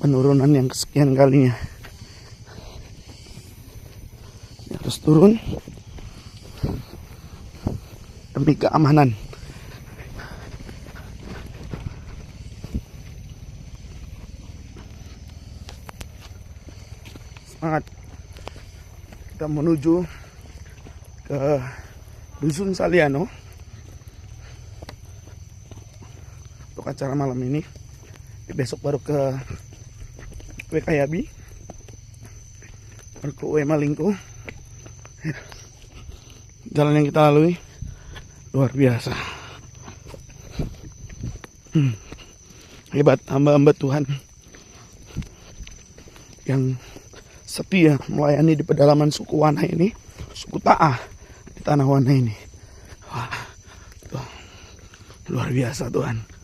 penurunan yang kesekian kalinya. Harus turun demi keamanan. Semangat. Kita menuju ke Dusun Saliano untuk acara malam ini. Besok baru ke Wekayabi, baru ke Wemalingko. Jalan yang kita lalui luar biasa. Hebat hamba-hamba Tuhan yang setia melayani di pedalaman suku Wana ini, suku Ta'ah di tanah Wana ini. Wah, luar biasa Tuhan.